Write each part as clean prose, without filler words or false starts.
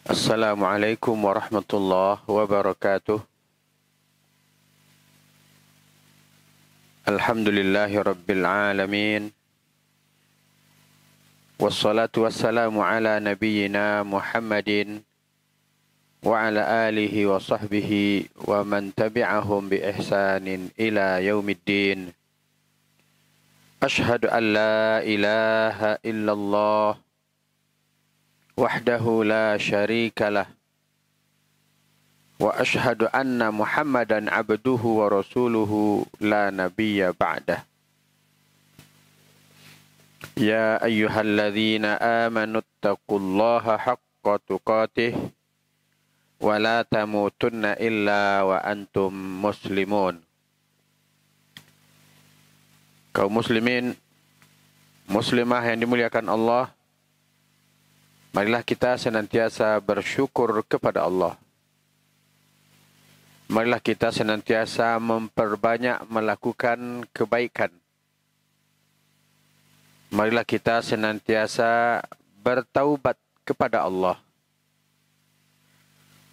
Assalamualaikum warahmatullahi wabarakatuh. Alhamdulillahi rabbil alamin. Wassalatu wassalamu ala nabiyyina Muhammadin wa ala alihi wa sahbihi wa man tabi'ahum bi ihsanin ila yaumiddin. Ashhadu an la ilaha illallah wahdahu la syarika lah. Wa ashhadu anna Muhammadan abduhu wa rasuluhu la nabiyya ba'dah. Ya ayyuhalladzina amanu taqullaha haqqa tuqatih wa la tamutunna illa wa antum muslimun. Kaum muslimin, muslimah yang dimuliakan Allah, marilah kita senantiasa bersyukur kepada Allah. Marilah kita senantiasa memperbanyak melakukan kebaikan. Marilah kita senantiasa bertaubat kepada Allah.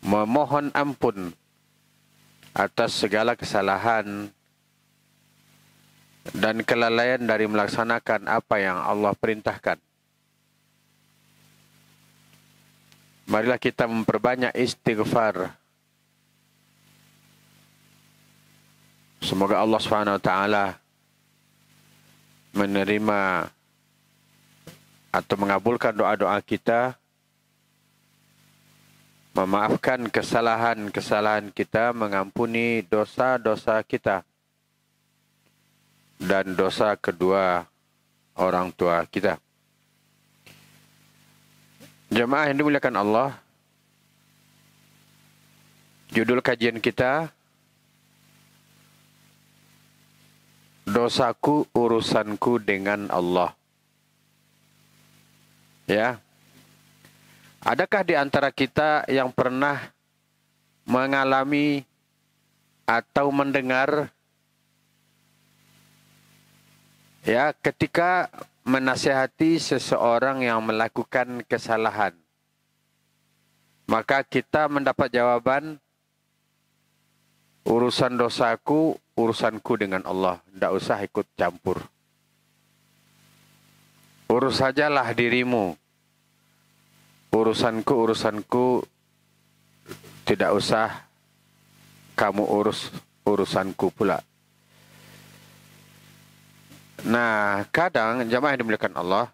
Memohon ampun atas segala kesalahan dan kelalaian dari melaksanakan apa yang Allah perintahkan. Marilah kita memperbanyak istighfar. Semoga Allah SWT menerima atau mengabulkan doa-doa kita, memaafkan kesalahan-kesalahan kita, mengampuni dosa-dosa kita, dan dosa kedua orang tua kita. Jemaah yang dimuliakan Allah, judul kajian kita, dosaku urusanku dengan Allah. Ya. Adakah di antara kita yang pernah mengalami atau mendengar ketika menasihati seseorang yang melakukan kesalahan, maka kita mendapat jawaban, urusan dosaku, urusanku dengan Allah. Tidak usah ikut campur. Urus sajalah dirimu. Urusanku, tidak usah kamu urus urusanku pula. Nah, kadang jamaah yang dimuliakan Allah,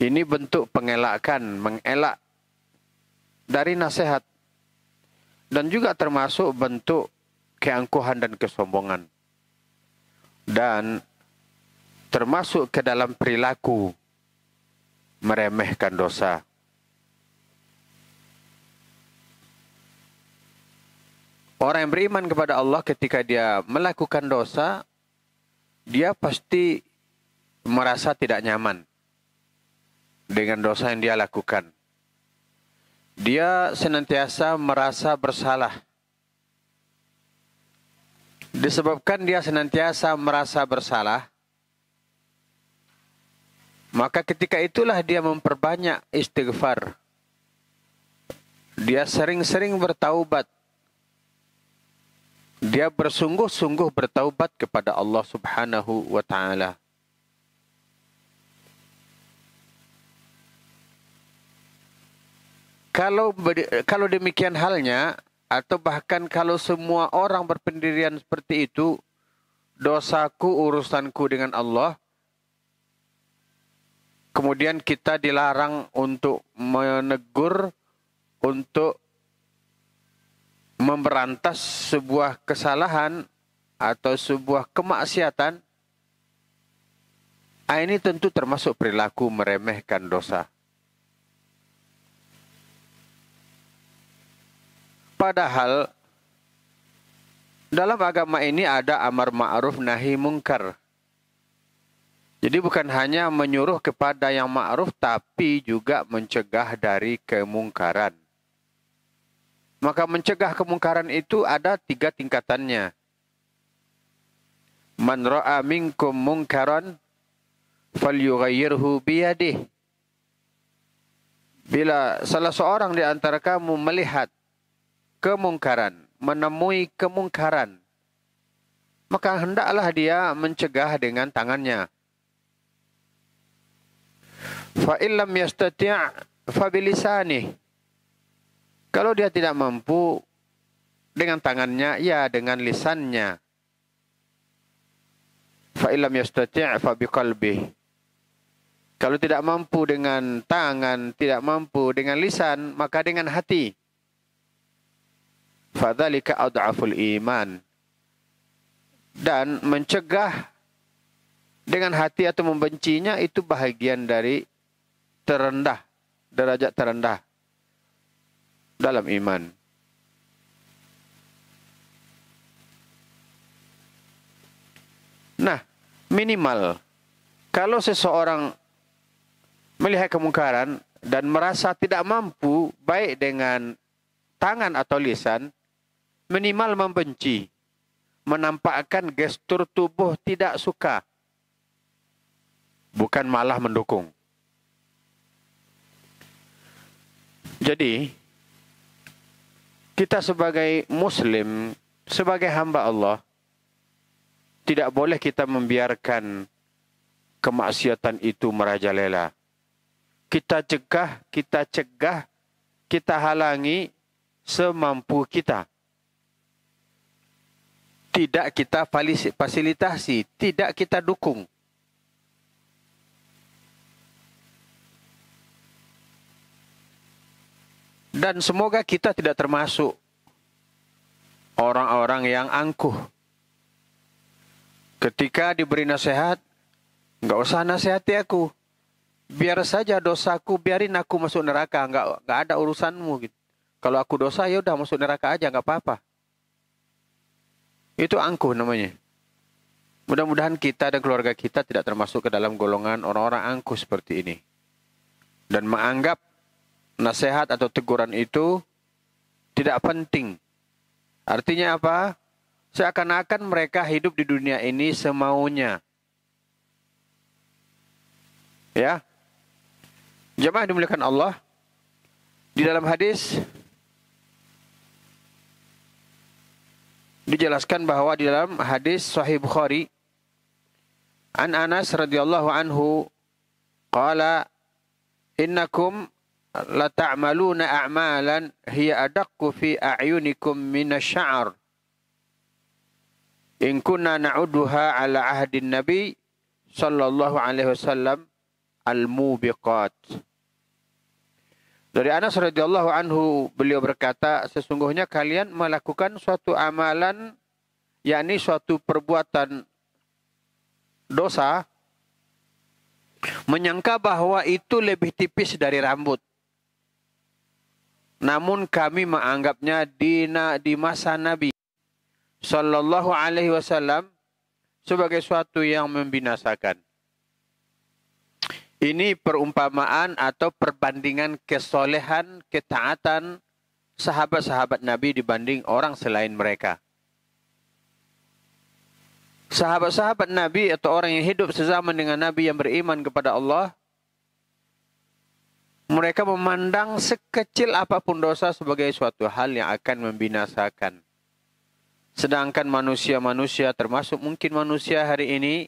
ini bentuk pengelakan, mengelak dari nasihat. Dan juga termasuk bentuk keangkuhan dan kesombongan. Dan termasuk ke dalam perilaku meremehkan dosa. Orang yang beriman kepada Allah ketika dia melakukan dosa, dia pasti merasa tidak nyaman dengan dosa yang dia lakukan. Dia senantiasa merasa bersalah. Disebabkan dia senantiasa merasa bersalah, maka ketika itulah dia memperbanyak istighfar. Dia sering-sering bertaubat. Dia bersungguh-sungguh bertaubat kepada Allah Subhanahu wa ta'ala. Kalau demikian halnya, atau bahkan kalau semua orang berpendirian seperti itu, dosaku urusanku dengan Allah, kemudian kita dilarang untuk menegur, untuk memberantas sebuah kesalahan atau sebuah kemaksiatan, ini tentu termasuk perilaku meremehkan dosa. Padahal dalam agama ini ada amar ma'ruf nahi mungkar. Jadi bukan hanya menyuruh kepada yang ma'ruf, tapi juga mencegah dari kemungkaran. Maka mencegah kemungkaran itu ada 3 tingkatannya. Man ra'a minkum mungkaran falyughayyirhu biyadihi. Bila salah seorang di antara kamu melihat kemungkaran, menemui kemungkaran, maka hendaklah dia mencegah dengan tangannya. Fa illam yastati' fa bilisanih. Kalau dia tidak mampu dengan tangannya, ya dengan lisannya. Fa illam yastati' fa biqalbih. Kalau tidak mampu dengan tangan, tidak mampu dengan lisan, maka dengan hati. Fadzalika ad'aful iman. Dan mencegah dengan hati atau membencinya itu bahagian dari terendah, derajat terendah dalam iman. Nah, minimal kalau seseorang melihat kemungkaran dan merasa tidak mampu baik dengan tangan atau lisan, minimal membenci, menampakkan gestur tubuh tidak suka, bukan malah mendukung. Jadi, kita sebagai muslim, sebagai hamba Allah, tidak boleh kita membiarkan kemaksiatan itu merajalela. Kita cegah, kita halangi semampu kita. Tidak kita fasilitasi, tidak kita dukung. Dan semoga kita tidak termasuk orang-orang yang angkuh. Ketika diberi nasihat, nggak usah nasihati aku. Biar saja dosaku, biarin aku masuk neraka, nggak ada urusanmu gitu. Kalau aku dosa, ya udah masuk neraka aja, nggak apa-apa. Itu angkuh namanya. Mudah-mudahan kita dan keluarga kita tidak termasuk ke dalam golongan orang-orang angkuh seperti ini. Dan menganggap nasihat atau teguran itu tidak penting. Artinya apa? Seakan-akan mereka hidup di dunia ini semaunya. Ya. Jemaah dimuliakan Allah, di dalam hadis dijelaskan bahwa di dalam hadis Sahih Bukhari, an Anas radhiyallahu anhu qala innakum la ta'maluna a'malan hiya adaqqu fi a'yunikum minasy-sya'r in kunna na'uduha ala ahdin nabi sallallahu alaihi wasallam al-mubiqat. Dari Anas radhiyallahu anhu, beliau berkata, sesungguhnya kalian melakukan suatu amalan, yakni suatu perbuatan dosa, menyangka bahwa itu lebih tipis dari rambut. Namun kami menganggapnya di masa Nabi sallallahu alaihi wasallam sebagai suatu yang membinasakan. Ini perumpamaan atau perbandingan kesolehan, ketaatan sahabat-sahabat Nabi dibanding orang selain mereka. Sahabat-sahabat Nabi atau orang yang hidup sezaman dengan Nabi yang beriman kepada Allah, mereka memandang sekecil apapun dosa sebagai suatu hal yang akan membinasakan. Sedangkan manusia-manusia, termasuk mungkin manusia hari ini,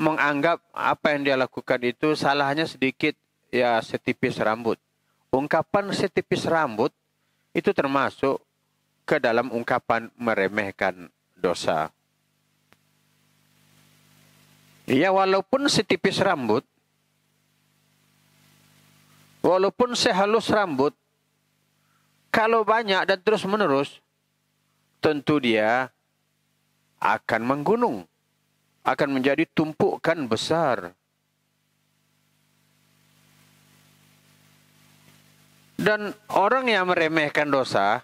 menganggap apa yang dia lakukan itu salahnya sedikit, ya setipis rambut. Ungkapan setipis rambut itu termasuk ke dalam ungkapan meremehkan dosa. Ya, walaupun setipis rambut, walaupun sehalus rambut, kalau banyak dan terus menerus, tentu dia akan menggunung. Akan menjadi tumpukan besar. Dan orang yang meremehkan dosa,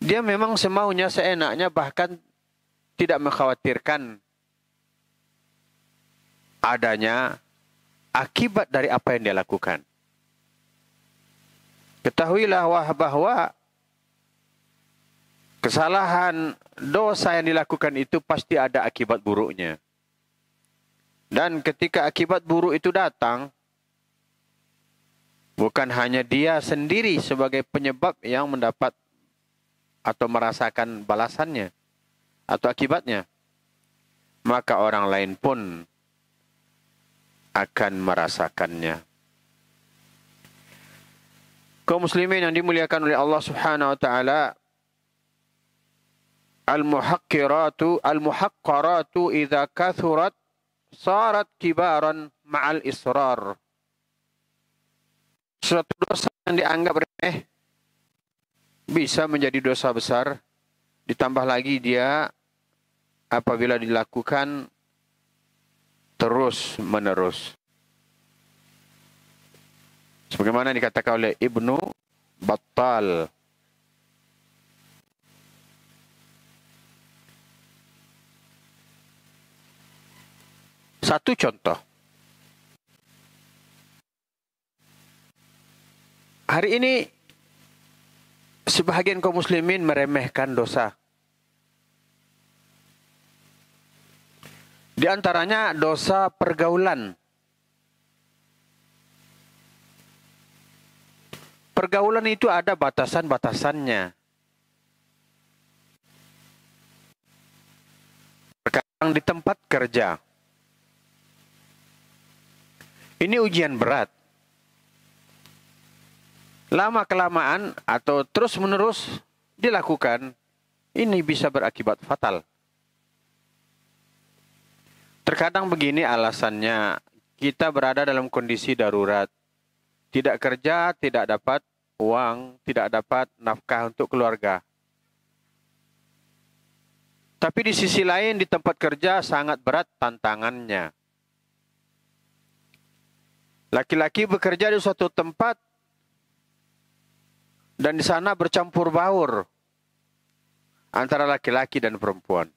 dia memang semaunya, seenaknya, bahkan tidak mengkhawatirkan adanya akibat dari apa yang dia lakukan. Ketahuilah bahwa kesalahan, dosa yang dilakukan itu pasti ada akibat buruknya. Dan ketika akibat buruk itu datang, Bukan hanya dia sendiri sebagai penyebab yang mendapat atau merasakan balasannya atau akibatnya, maka orang lain pun akan merasakannya. Kaum muslimin yang dimuliakan oleh Allah Subhanahu wa taala, al-muhaqqaratu idza kathurat sarat kibaran ma'al israr. Suatu dosa yang dianggap remeh bisa menjadi dosa besar, ditambah lagi dia apabila dilakukan terus menerus. Sebagaimana dikatakan oleh Ibnu Battal. Satu contoh. Hari ini sebahagian kaum muslimin meremehkan dosa. Di antaranya dosa pergaulan. Pergaulan itu ada batasan-batasannya. Terkadang di tempat kerja. Ini ujian berat. Lama-kelamaan atau terus-menerus dilakukan, ini bisa berakibat fatal. Terkadang begini alasannya, kita berada dalam kondisi darurat. Tidak kerja, tidak dapat uang, tidak dapat nafkah untuk keluarga. Tapi di sisi lain, di tempat kerja sangat berat tantangannya. Laki-laki bekerja di suatu tempat, dan di sana bercampur baur antara laki-laki dan perempuan.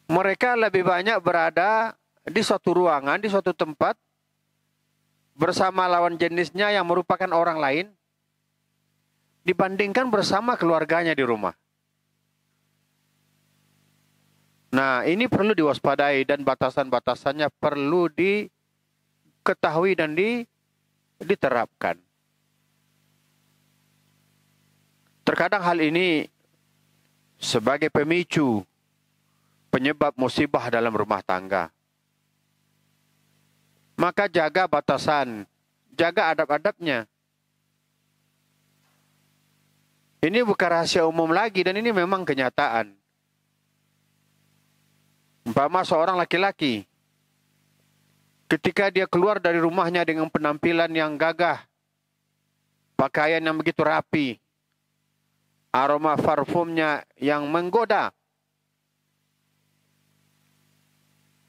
Mereka lebih banyak berada di suatu ruangan, di suatu tempat, bersama lawan jenisnya yang merupakan orang lain, dibandingkan bersama keluarganya di rumah. Nah, ini perlu diwaspadai dan batasan-batasannya perlu diketahui dan diterapkan. Terkadang hal ini sebagai pemicu penyebab musibah dalam rumah tangga. Maka jaga batasan, jaga adab-adabnya. Ini bukan rahasia umum lagi dan ini memang kenyataan. Umpama seorang laki-laki ketika dia keluar dari rumahnya dengan penampilan yang gagah, pakaian yang begitu rapi, aroma parfumnya yang menggoda.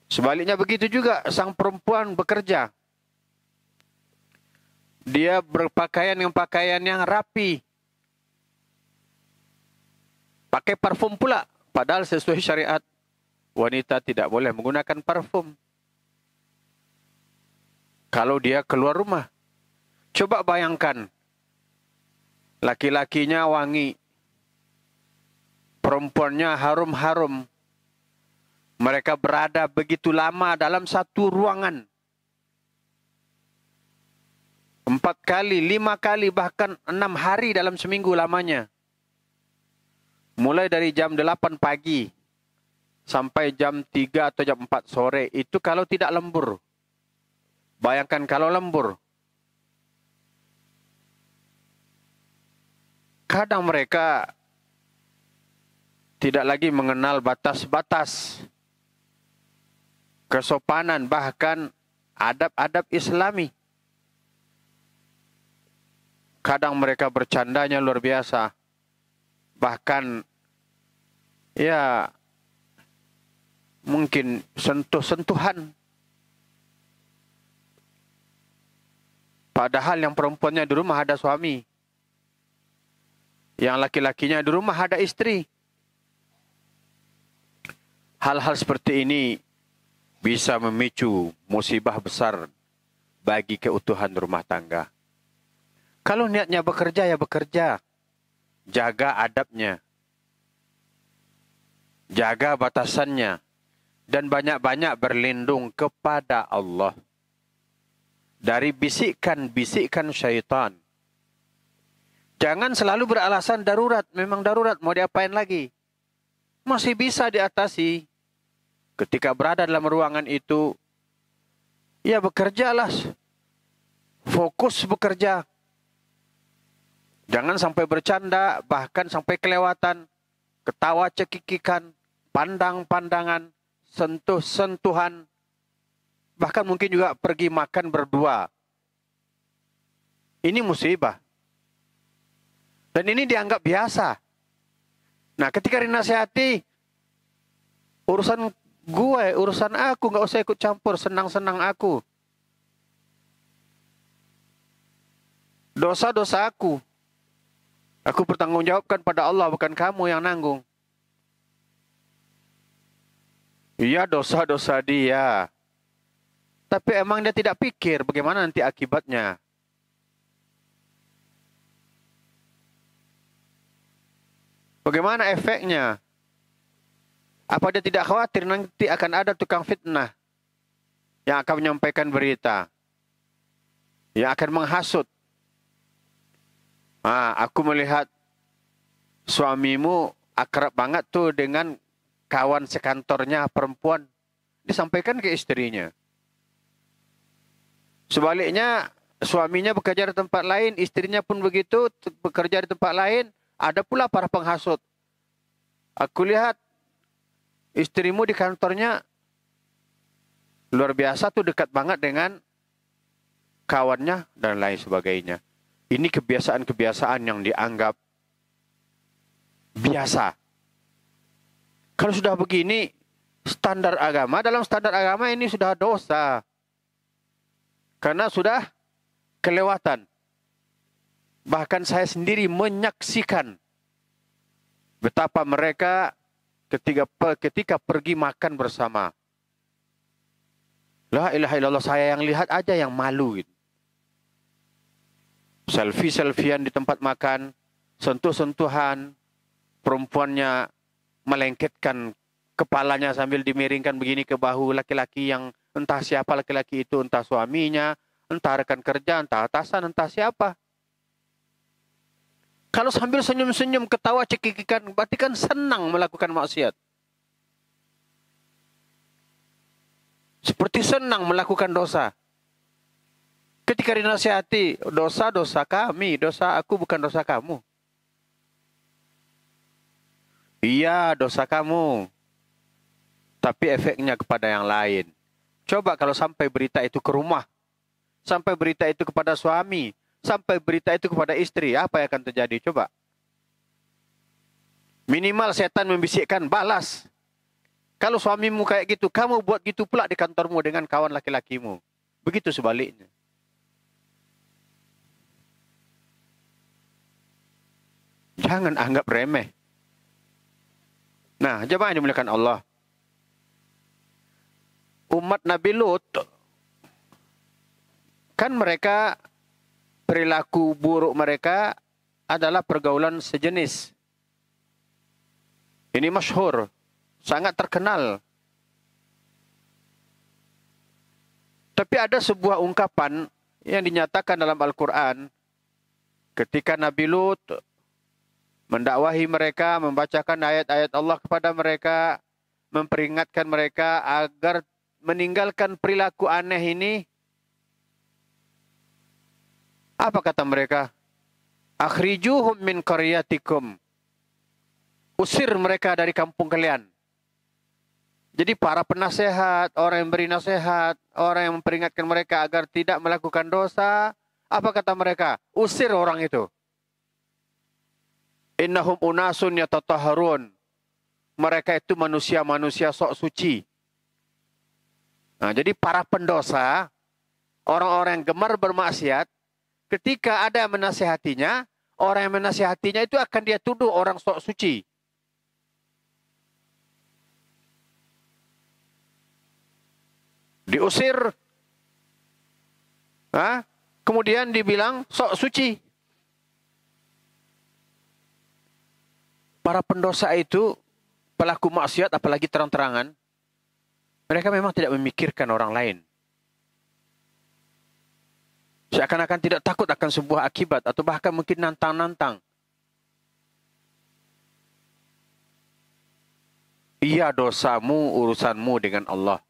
Sebaliknya begitu juga sang perempuan bekerja. Dia berpakaian dengan pakaian yang rapi. Pakai parfum pula. Padahal sesuai syariat, wanita tidak boleh menggunakan parfum kalau dia keluar rumah. Coba bayangkan, laki-lakinya wangi, perempuannya harum-harum. Mereka berada begitu lama dalam satu ruangan. 4 kali, 5 kali, bahkan 6 hari dalam seminggu lamanya. Mulai dari jam 8 pagi sampai jam 3 atau jam 4 sore. Itu kalau tidak lembur. Bayangkan kalau lembur. Kadang mereka tidak lagi mengenal batas-batas kesopanan, bahkan adab-adab Islami. Kadang mereka bercandanya luar biasa. Bahkan ya mungkin sentuh-sentuhan. Padahal yang perempuannya di rumah ada suami. Yang laki-lakinya di rumah ada istri. Hal-hal seperti ini bisa memicu musibah besar bagi keutuhan rumah tangga. Kalau niatnya bekerja, ya bekerja. Jaga adabnya. Jaga batasannya. Dan banyak-banyak berlindung kepada Allah. dari bisikan-bisikan syaitan. Jangan selalu beralasan darurat. Memang darurat, mau diapain lagi? Masih bisa diatasi. Ketika berada dalam ruangan itu, ya bekerjalah. Fokus bekerja. Jangan sampai bercanda, bahkan sampai kelewatan. Ketawa cekikikan, pandang-pandangan, sentuh-sentuhan. Bahkan mungkin juga pergi makan berdua. Ini musibah. Dan ini dianggap biasa. Nah, ketika dinasihati, urusan gue, urusan aku, nggak usah ikut campur, senang-senang aku. Dosa-dosa aku. Aku bertanggungjawabkan pada Allah, bukan kamu yang nanggung. Iya, dosa-dosa dia. Tapi emang dia tidak pikir bagaimana nanti akibatnya. Bagaimana efeknya? Apa dia tidak khawatir nanti akan ada tukang fitnah yang akan menyampaikan berita, yang akan menghasut. Aku melihat suamimu akrab banget tuh dengan kawan sekantornya perempuan. Disampaikan ke istrinya. Sebaliknya, suaminya bekerja di tempat lain, istrinya pun begitu, bekerja di tempat lain. Ada pula para penghasut. Aku lihat istrimu di kantornya luar biasa tuh, dekat banget dengan kawannya dan lain sebagainya. Ini kebiasaan-kebiasaan yang dianggap biasa. Kalau sudah begini, standar agama, dalam standar agama ini sudah dosa. Karena sudah kelewatan. Bahkan saya sendiri menyaksikan betapa mereka ketika pergi makan bersama. La ilaha illallah, saya yang lihat aja yang malu. Gitu. Selfie-selfian di tempat makan, sentuh-sentuhan, perempuannya melengketkan kepalanya sambil dimiringkan begini ke bahu laki-laki yang entah siapa laki-laki itu, entah suaminya, entah rekan kerja, entah atasan, entah siapa. Kalau sambil senyum-senyum, ketawa cekikikan, berarti kan senang melakukan maksiat. Seperti senang melakukan dosa. Ketika dinasihati, dosa-dosa kami, dosa aku bukan dosa kamu. Iya, dosa kamu. Tapi efeknya kepada yang lain. Coba kalau sampai berita itu ke rumah, sampai berita itu kepada suami, sampai berita itu kepada istri, apa yang akan terjadi? Coba. Minimal setan membisikkan, balas. Kalau suamimu kayak gitu, kamu buat gitu pula di kantormu dengan kawan laki-lakimu. Begitu sebaliknya. Jangan anggap remeh. Nah, jemaah yang dimuliakan Allah. Umat Nabi Lut, kan mereka, perilaku buruk mereka adalah pergaulan sejenis. Ini masyhur, sangat terkenal. Tapi ada sebuah ungkapan yang dinyatakan dalam Al-Quran ketika Nabi Lut mendakwahi mereka, membacakan ayat-ayat Allah kepada mereka, memperingatkan mereka agar meninggalkan perilaku aneh ini. Apa kata mereka? Akhrijuhum min qaryatikum. Usir mereka dari kampung kalian. Jadi para penasehat, orang yang beri nasihat, orang yang memperingatkan mereka agar tidak melakukan dosa, apa kata mereka? Usir orang itu. Innahum unasun yatatahharun. Mereka itu manusia-manusia sok suci. Nah, jadi para pendosa, orang-orang yang gemar bermaksiat, ketika ada yang menasihatinya, orang yang menasihatinya itu akan dia tuduh orang sok suci. Diusir. Kemudian dibilang sok suci. Para pendosa itu, pelaku maksiat apalagi terang-terangan, mereka memang tidak memikirkan orang lain. Seakan-akan tidak takut akan sebuah akibat atau bahkan mungkin nantang-nantang. Iya, dosamu, urusanmu dengan Allah.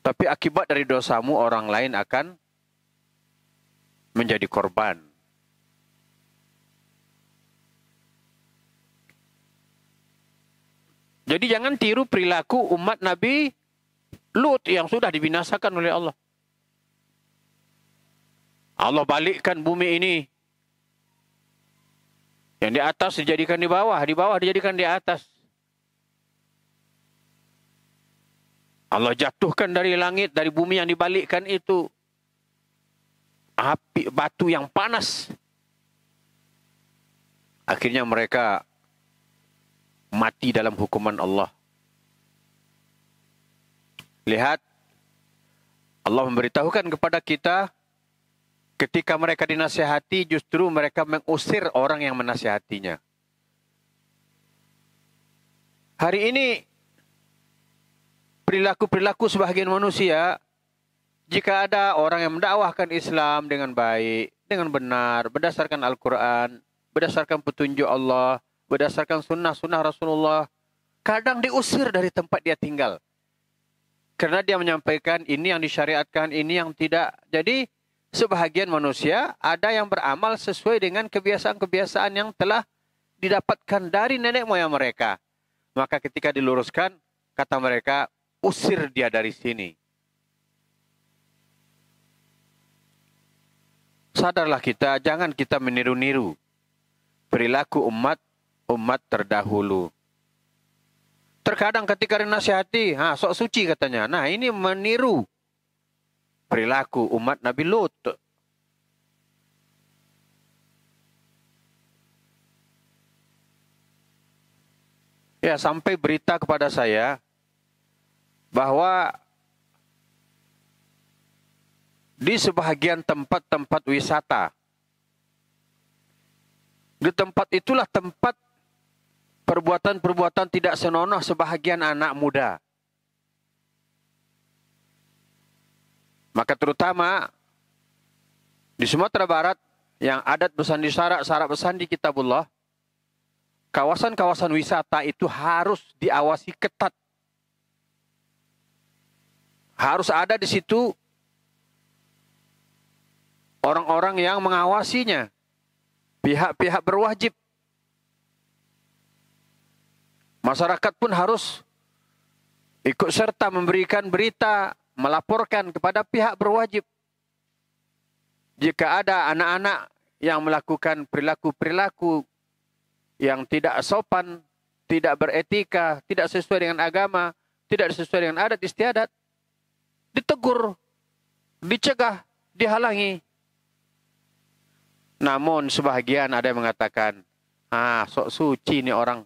Tapi akibat dari dosamu orang lain akan menjadi korban. Jadi jangan tiru perilaku umat Nabi Lut yang sudah dibinasakan oleh Allah. Allah balikkan bumi ini. Yang di atas dijadikan di bawah dijadikan di atas. Allah jatuhkan dari langit, dari bumi yang dibalikkan itu api, batu yang panas. Akhirnya mereka mati dalam hukuman Allah. Lihat, Allah memberitahukan kepada kita, ketika mereka dinasihati, justru mereka mengusir orang yang menasihatinya. Hari ini, perilaku-perilaku sebahagian manusia, jika ada orang yang mendakwahkan Islam dengan baik, dengan benar, berdasarkan Al-Quran, berdasarkan petunjuk Allah, berdasarkan sunnah-sunnah Rasulullah, kadang diusir dari tempat dia tinggal. Karena dia menyampaikan ini yang disyariatkan, ini yang tidak. Jadi, sebahagian manusia ada yang beramal sesuai dengan kebiasaan-kebiasaan yang telah didapatkan dari nenek moyang mereka. Maka ketika diluruskan, kata mereka, usir dia dari sini. Sadarlah kita, jangan kita meniru-niru perilaku umat terdahulu. Terkadang ketika dinasihati, sok suci katanya. Nah, ini meniru perilaku umat Nabi Lut. Ya, sampai berita kepada saya bahwa di sebahagian tempat-tempat wisata, di tempat itulah tempat perbuatan-perbuatan tidak senonoh sebahagian anak muda. Maka terutama di Sumatera Barat yang adat bersandi syarak bersandi kitabullah, kawasan-kawasan wisata itu harus diawasi ketat. Harus ada di situ orang-orang yang mengawasinya. Pihak-pihak berwajib. Masyarakat pun harus ikut serta memberikan berita, melaporkan kepada pihak berwajib. Jika ada anak-anak yang melakukan perilaku-perilaku yang tidak sopan, tidak beretika, tidak sesuai dengan agama, tidak sesuai dengan adat istiadat, ditegur, dicegah, dihalangi. Namun sebahagian ada yang mengatakan, sok suci ini orang.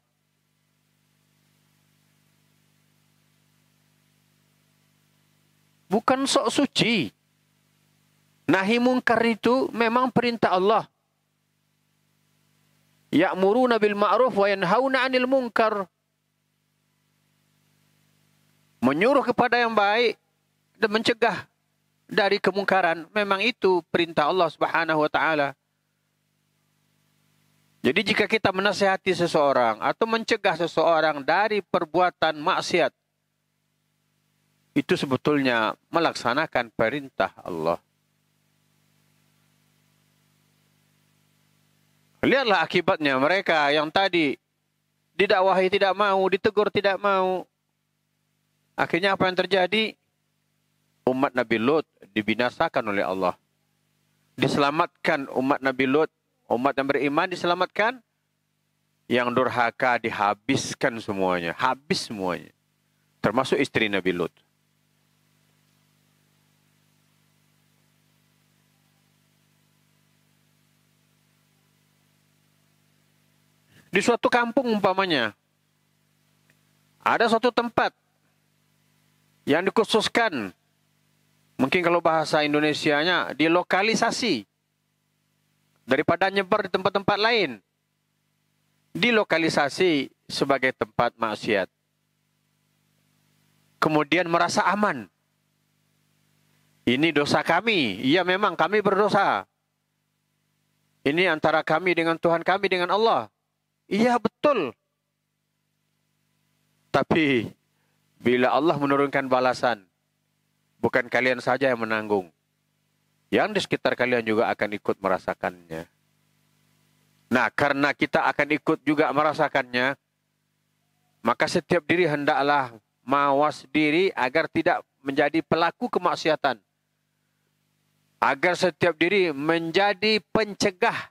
Bukan sok suci. Nahi mungkar itu memang perintah Allah. Ya'muruna bil ma'ruf wa yanhauna 'anil munkar. Menyuruh kepada yang baik dan mencegah dari kemungkaran. Memang itu perintah Allah Subhanahu wa taala. Jadi jika kita menasihati seseorang atau mencegah seseorang dari perbuatan maksiat, itu sebetulnya melaksanakan perintah Allah. Lihatlah akibatnya mereka yang tadi didakwahi tidak mau, ditegur tidak mau. Akhirnya apa yang terjadi? Umat Nabi Lut dibinasakan oleh Allah. Diselamatkan umat Nabi Lut, umat yang beriman diselamatkan. Yang durhaka dihabiskan semuanya, habis semuanya. Termasuk istri Nabi Lut. Di suatu kampung umpamanya, ada suatu tempat yang dikhususkan, mungkin kalau bahasa Indonesianya, dilokalisasi. Daripada nyebar di tempat-tempat lain. Dilokalisasi sebagai tempat maksiat. Kemudian merasa aman. Ini dosa kami. Iya memang kami berdosa. Ini antara kami dengan Tuhan kami dengan Allah. Iya betul. Tapi bila Allah menurunkan balasan, bukan kalian saja yang menanggung. Yang di sekitar kalian juga akan ikut merasakannya. Nah, karena kita akan ikut juga merasakannya, maka setiap diri hendaklah mawas diri agar tidak menjadi pelaku kemaksiatan. Agar setiap diri menjadi pencegah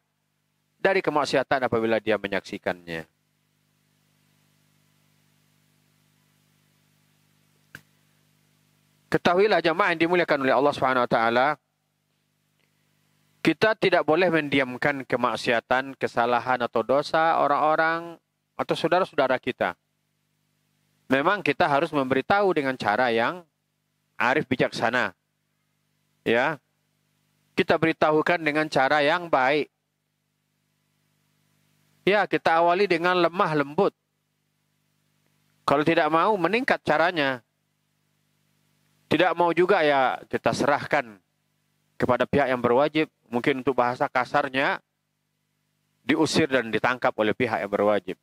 dari kemaksiatan apabila dia menyaksikannya. Ketahuilah jemaah yang dimuliakan oleh Allah Subhanahu wa taala, kita tidak boleh mendiamkan kemaksiatan, kesalahan atau dosa orang-orang atau saudara-saudara kita. Memang kita harus memberitahu dengan cara yang arif bijaksana. Ya. Kita beritahukan dengan cara yang baik. Ya, kita awali dengan lemah lembut. Kalau tidak mau, meningkat caranya. Tidak mau juga ya kita serahkan kepada pihak yang berwajib. Mungkin untuk bahasa kasarnya, diusir dan ditangkap oleh pihak yang berwajib.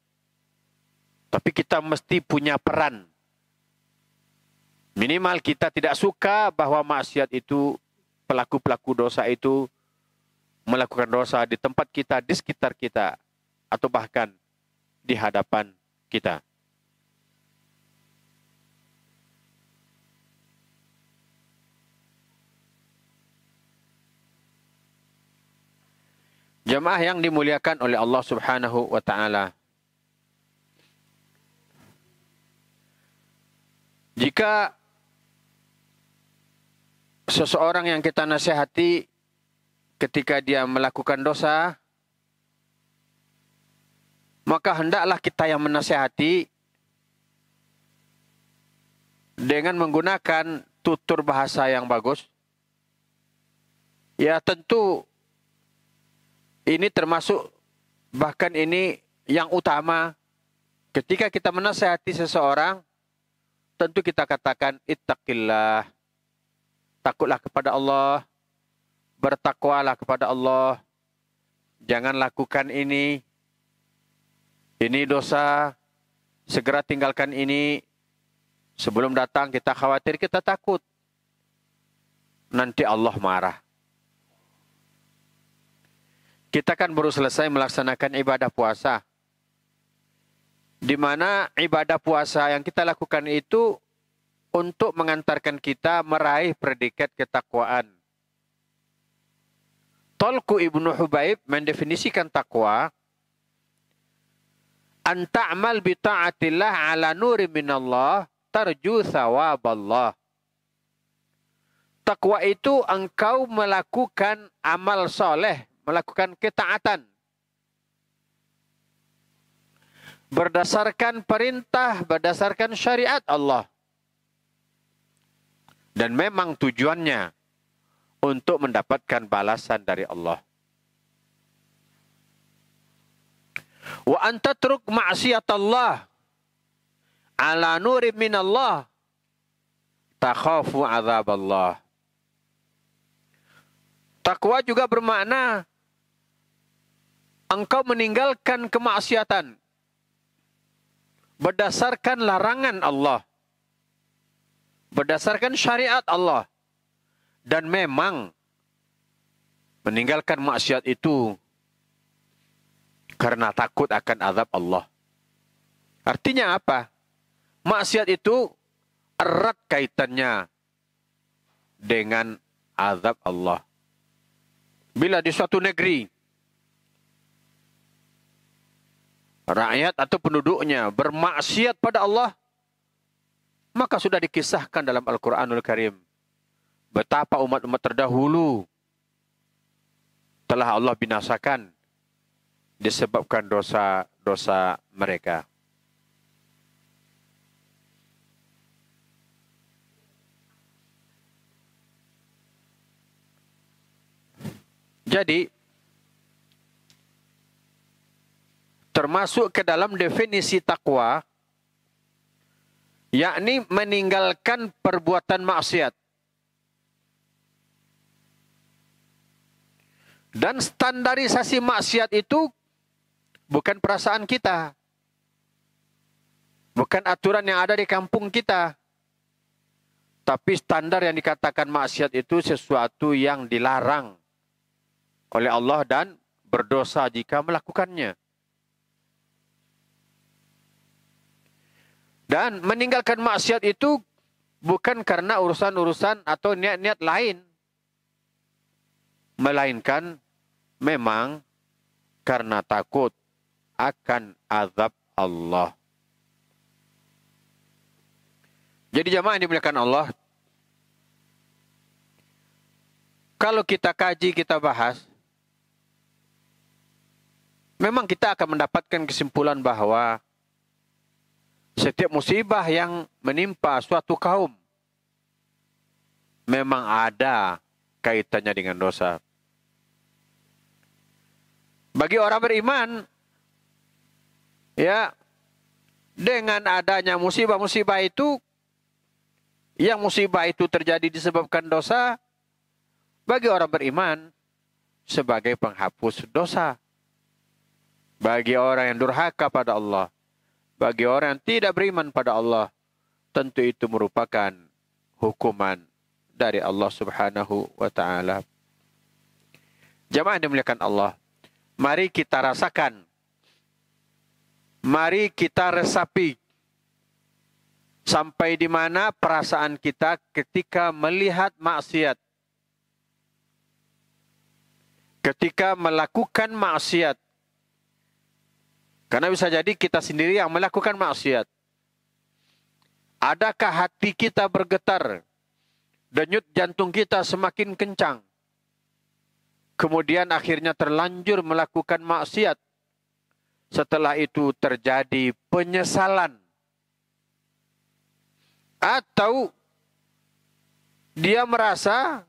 Tapi kita mesti punya peran. Minimal kita tidak suka bahwa maksiat itu, pelaku-pelaku dosa itu melakukan dosa di tempat kita, di sekitar kita, atau bahkan di hadapan kita. Jemaah yang dimuliakan oleh Allah Subhanahu wa taala. Jika seseorang yang kita nasihati ketika dia melakukan dosa, maka hendaklah kita yang menasihati dengan menggunakan tutur bahasa yang bagus. Ya tentu ini termasuk, bahkan ini yang utama, ketika kita menasihati seseorang, tentu kita katakan ittaqillah. Takutlah kepada Allah, bertakwalah kepada Allah. Jangan lakukan ini dosa, segera tinggalkan ini. Sebelum datang kita khawatir, kita takut. Nanti Allah marah. Kita kan baru selesai melaksanakan ibadah puasa. Di mana ibadah puasa yang kita lakukan itu untuk mengantarkan kita meraih predikat ketakwaan. Talq Ibnu Hubaib mendefinisikan takwa, an ta'mal bi ta'atillah ala nuri minallah tarju thawaballah. Takwa itu engkau melakukan amal soleh, melakukan ketaatan berdasarkan perintah, berdasarkan syariat Allah. Dan memang tujuannya untuk mendapatkan balasan dari Allah. Wa anta truk ma'siyatallah ala nuri minallah takhafu azaballah. Takwa juga bermakna engkau meninggalkan kemaksiatan berdasarkan larangan Allah, berdasarkan syariat Allah. Dan memang meninggalkan maksiat itu karena takut akan azab Allah. Artinya apa? Maksiat itu erat kaitannya dengan azab Allah. Bila di suatu negeri rakyat atau penduduknya bermaksiat pada Allah, maka sudah dikisahkan dalam Al-Quranul Karim betapa umat-umat terdahulu telah Allah binasakan disebabkan dosa-dosa mereka. Jadi termasuk ke dalam definisi takwa, yakni meninggalkan perbuatan maksiat. Dan standarisasi maksiat itu bukan perasaan kita. Bukan aturan yang ada di kampung kita. Tapi standar yang dikatakan maksiat itu sesuatu yang dilarang oleh Allah dan berdosa jika melakukannya. Dan meninggalkan maksiat itu bukan karena urusan-urusan atau niat-niat lain. Melainkan memang karena takut akan azab Allah. Jadi jamaah yang dimuliakan Allah, kalau kita kaji, kita bahas, memang kita akan mendapatkan kesimpulan bahwa setiap musibah yang menimpa suatu kaum memang ada kaitannya dengan dosa. Bagi orang beriman, ya, dengan adanya musibah-musibah itu, yang musibah itu terjadi disebabkan dosa, bagi orang beriman sebagai penghapus dosa. Bagi orang yang durhaka pada Allah, bagi orang yang tidak beriman pada Allah, tentu itu merupakan hukuman dari Allah Subhanahu wa taala. Jamaah yang dimuliakan Allah, mari kita rasakan, mari kita resapi sampai di mana perasaan kita ketika melihat maksiat, ketika melakukan maksiat. Karena bisa jadi kita sendiri yang melakukan maksiat. Adakah hati kita bergetar, denyut jantung kita semakin kencang, kemudian akhirnya terlanjur melakukan maksiat, setelah itu terjadi penyesalan, atau dia merasa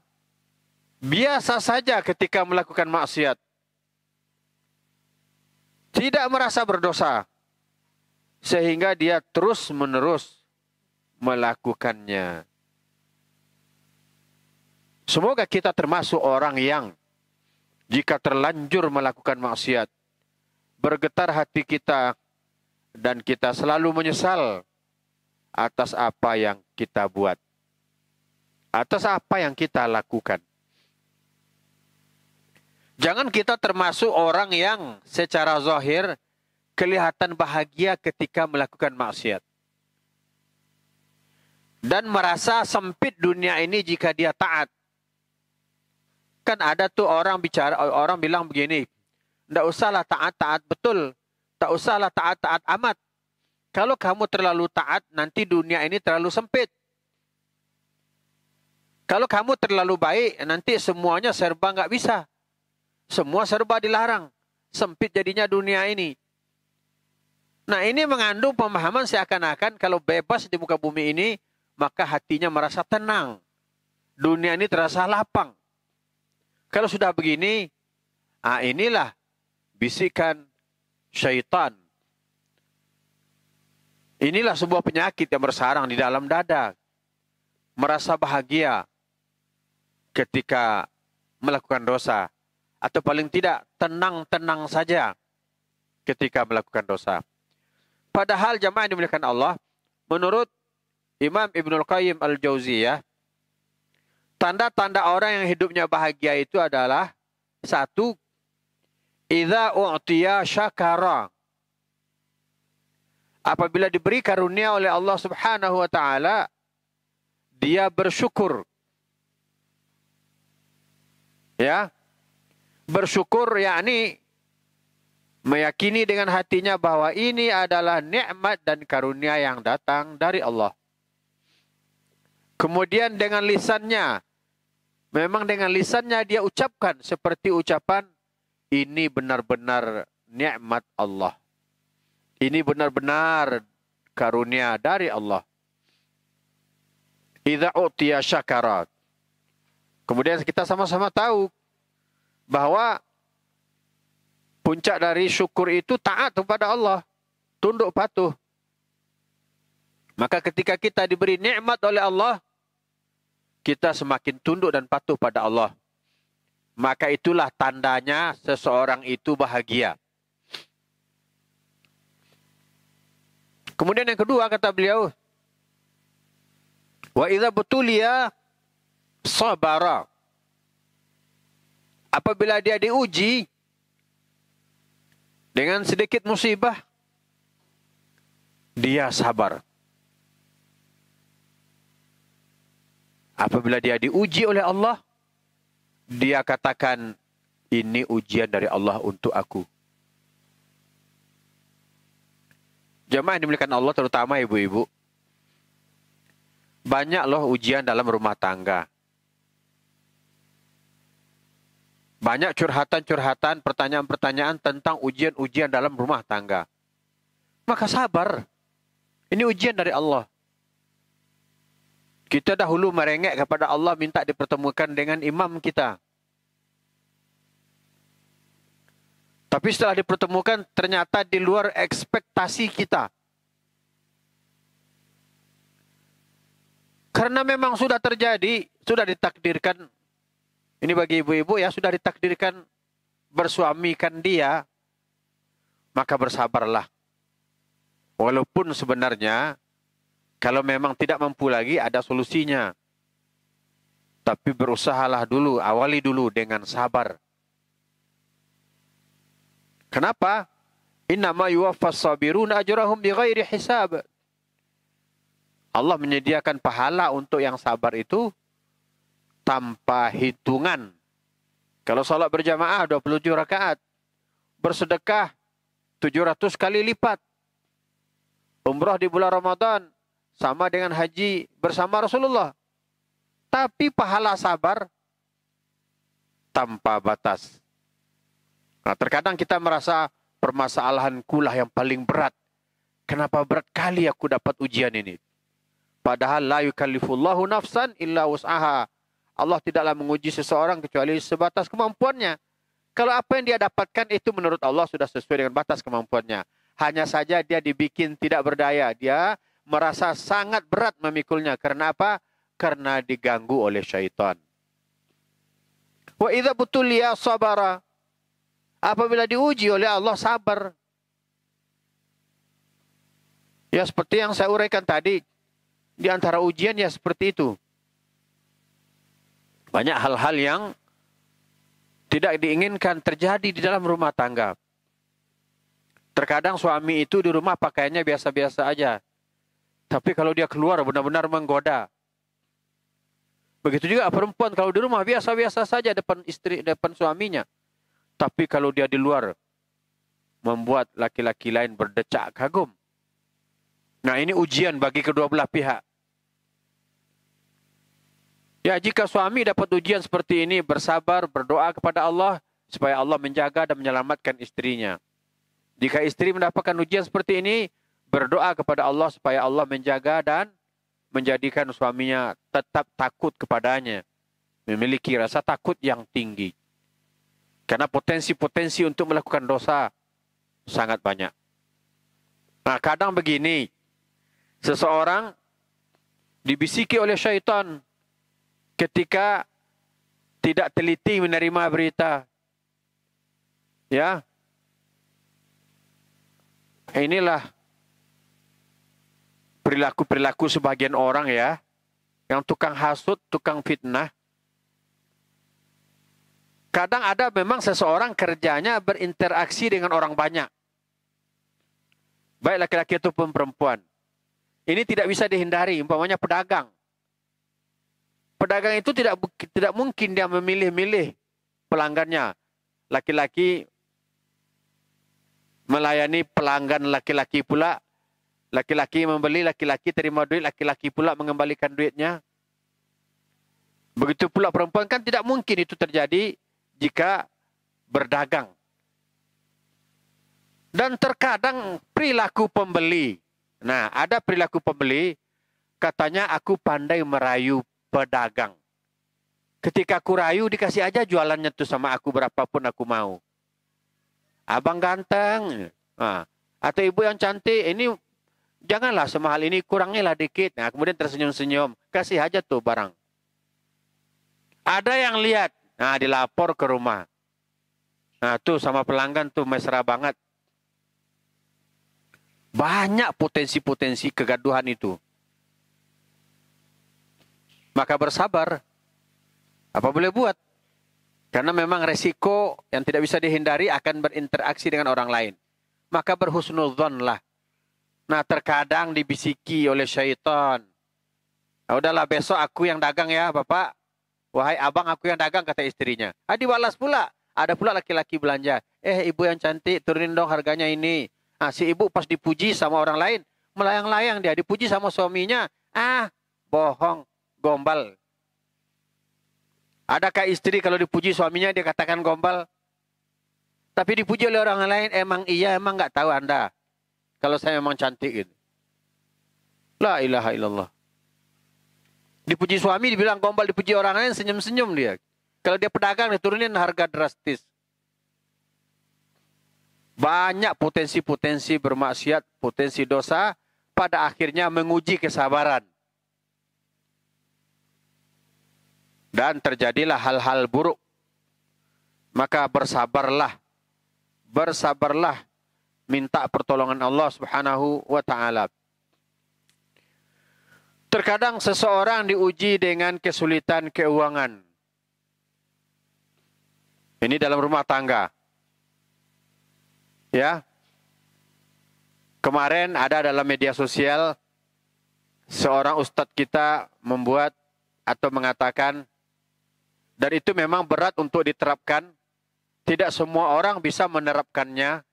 biasa saja ketika melakukan maksiat, tidak merasa berdosa, sehingga dia terus-menerus melakukannya. Semoga kita termasuk orang yang jika terlanjur melakukan maksiat, bergetar hati kita dan kita selalu menyesal atas apa yang kita buat, atas apa yang kita lakukan. Jangan kita termasuk orang yang secara zahir kelihatan bahagia ketika melakukan maksiat dan merasa sempit dunia ini jika dia taat. Kan ada tuh orang bilang begini, ndak usahlah taat-taat betul, tak usahlah taat-taat amat. Kalau kamu terlalu taat, nanti dunia ini terlalu sempit. Kalau kamu terlalu baik, nanti semuanya serba nggak bisa. Semua serba dilarang. Sempit jadinya dunia ini. Nah, ini mengandung pemahaman seakan-akan kalau bebas di muka bumi ini, maka hatinya merasa tenang. Dunia ini terasa lapang. Kalau sudah begini, inilah bisikan syaitan. Inilah sebuah penyakit yang bersarang di dalam dada. Merasa bahagia ketika melakukan dosa. Atau paling tidak tenang-tenang saja ketika melakukan dosa. Padahal jamaah yang dimuliakan Allah, menurut Imam Ibnul Qayyim Al-Jauziyah, tanda-tanda orang yang hidupnya bahagia itu adalah satu, idza u'tiya syakara. Apabila diberi karunia oleh Allah Subhanahu wa taala, dia bersyukur. Ya. Bersyukur yakni meyakini dengan hatinya bahwa ini adalah nikmat dan karunia yang datang dari Allah. Kemudian dengan lisannya, memang dengan lisannya dia ucapkan seperti ucapan, ini benar-benar nikmat Allah. Ini benar-benar karunia dari Allah. Idza utiya syakarat. Kemudian kita sama-sama tahu bahwa puncak dari syukur itu taat kepada Allah, tunduk patuh. Maka ketika kita diberi nikmat oleh Allah, kita semakin tunduk dan patuh pada Allah. maka itulah tandanya seseorang itu bahagia. Kemudian yang kedua kata beliau, wa idza butuliya sabara. Apabila dia diuji dengan sedikit musibah, dia sabar. Apabila dia diuji oleh Allah, dia katakan, ini ujian dari Allah untuk aku. Jemaah yang dimuliakan Allah, terutama ibu-ibu. Banyak loh ujian dalam rumah tangga. Banyak curhatan-curhatan, pertanyaan-pertanyaan tentang ujian-ujian dalam rumah tangga. Maka sabar. Ini ujian dari Allah. Kita dahulu merengek kepada Allah, minta dipertemukan dengan imam kita. Tapi setelah dipertemukan, ternyata di luar ekspektasi kita. Karena memang sudah terjadi, sudah ditakdirkan. Ini bagi ibu-ibu ya, sudah ditakdirkan bersuamikan dia. Maka bersabarlah. Walaupun sebenarnya, kalau memang tidak mampu lagi, ada solusinya. Tapi berusahalah dulu, awali dulu dengan sabar. Kenapa? Innama yuwaffas sabiruna ajrahum bighairi hisab. Allah menyediakan pahala untuk yang sabar itu tanpa hitungan. Kalau salat berjamaah 27 rakaat, bersedekah 700 kali lipat. Umrah di bulan Ramadan sama dengan haji bersama Rasulullah. Tapi pahala sabar tanpa batas. Nah, terkadang kita merasa permasalahanku lah yang paling berat. Kenapa berat kali aku dapat ujian ini? Padahal la yukallifullahu nafsan illa wus'aha. Allah tidaklah menguji seseorang kecuali sebatas kemampuannya. Kalau apa yang dia dapatkan itu menurut Allah sudah sesuai dengan batas kemampuannya. Hanya saja dia dibikin tidak berdaya. Dia merasa sangat berat memikulnya. Karena apa? Karena diganggu oleh syaitan. Wa idza butuliya sabara. Apabila diuji oleh Allah, sabar. Ya seperti yang saya uraikan tadi. Di antara ujian ya seperti itu. Banyak hal-hal yang tidak diinginkan terjadi di dalam rumah tangga. Terkadang suami itu di rumah pakaiannya biasa-biasa aja. Tapi kalau dia keluar benar-benar menggoda. Begitu juga perempuan kalau di rumah biasa-biasa saja depan istri, depan suaminya. Tapi kalau dia di luar membuat laki-laki lain berdecak kagum. Nah, ini ujian bagi kedua belah pihak. Ya, jika suami dapat ujian seperti ini, bersabar, berdoa kepada Allah supaya Allah menjaga dan menyelamatkan istrinya. Jika istri mendapatkan ujian seperti ini, berdoa kepada Allah supaya Allah menjaga dan menjadikan suaminya tetap takut kepadanya. Memiliki rasa takut yang tinggi. Karena potensi-potensi untuk melakukan dosa sangat banyak. Nah, kadang begini. Seseorang dibisiki oleh syaitan ketika tidak teliti menerima berita. Ya. Inilah perilaku-perilaku sebagian orang ya. Yang tukang hasut, tukang fitnah. Kadang ada memang seseorang kerjanya berinteraksi dengan orang banyak. Baik laki-laki ataupun perempuan. Ini tidak bisa dihindari, umpamanya pedagang. Pedagang itu tidak mungkin dia memilih-milih pelanggannya. Laki-laki melayani pelanggan laki-laki pula. Laki-laki membeli, laki-laki terima duit, laki-laki pula mengembalikan duitnya. Begitu pula perempuan, kan tidak mungkin itu terjadi jika berdagang. Dan terkadang perilaku pembeli. Nah, ada perilaku pembeli, katanya aku pandai merayu pedagang. Ketika aku rayu, dikasih aja jualannya tuh sama aku berapapun aku mau. Abang ganteng. Nah, atau ibu yang cantik, ini janganlah semahal ini, kurangilah dikit. Nah, kemudian tersenyum-senyum, kasih aja tuh barang. Ada yang lihat, Nah, dilapor ke rumah. Nah, tuh sama pelanggan tuh mesra banget. Banyak potensi-potensi kegaduhan itu. Maka bersabar. Apa boleh buat? Karena memang resiko yang tidak bisa dihindari akan berinteraksi dengan orang lain. Maka berhusnudzonlah. Nah, terkadang dibisiki oleh syaitan. Nah, udahlah besok aku yang dagang ya, Bapak. Wahai abang, aku yang dagang, kata istrinya. Ah, dibalas pula. Ada pula laki-laki belanja. Ibu yang cantik, turunin dong harganya ini. Ah, si ibu pas dipuji sama orang lain, melayang-layang dia. Dipuji sama suaminya. Ah, bohong, gombal. Adakah istri kalau dipuji suaminya dia katakan gombal? Tapi dipuji oleh orang lain, emang iya, emang nggak tahu Anda. Kalau saya memang cantik gitu. La ilaha illallah. Dipuji suami dibilang gombal, dipuji orang lain senyum-senyum dia. Kalau dia pedagang diturunin harga drastis. Banyak potensi-potensi bermaksiat, potensi dosa, pada akhirnya menguji kesabaran. Dan terjadilah hal-hal buruk. Maka bersabarlah. Bersabarlah. Minta pertolongan Allah Subhanahu wa ta'ala. Terkadang seseorang diuji dengan kesulitan keuangan. Ini dalam rumah tangga. Ya. Kemarin ada dalam media sosial seorang ustadz kita membuat atau mengatakan, dan itu memang berat untuk diterapkan. Tidak semua orang bisa menerapkannya.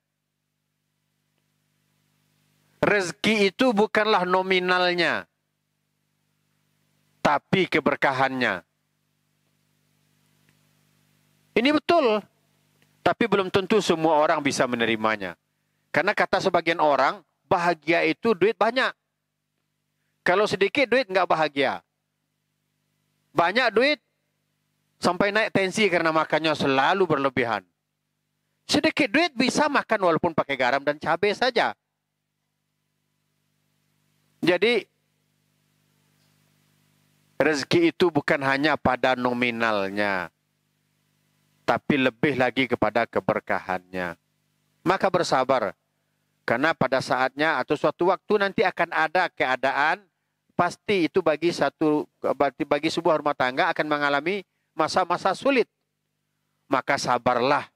Rezeki itu bukanlah nominalnya, tapi keberkahannya. Ini betul, tapi belum tentu semua orang bisa menerimanya. Karena kata sebagian orang, bahagia itu duit banyak. Kalau sedikit duit nggak bahagia. Banyak duit, sampai naik tensi karena makannya selalu berlebihan. Sedikit duit bisa makan walaupun pakai garam dan cabai saja. Jadi, rezeki itu bukan hanya pada nominalnya, tapi lebih lagi kepada keberkahannya. Maka bersabar. Karena pada saatnya atau suatu waktu nanti akan ada keadaan, pasti itu bagi sebuah rumah tangga akan mengalami masa-masa sulit. Maka sabarlah.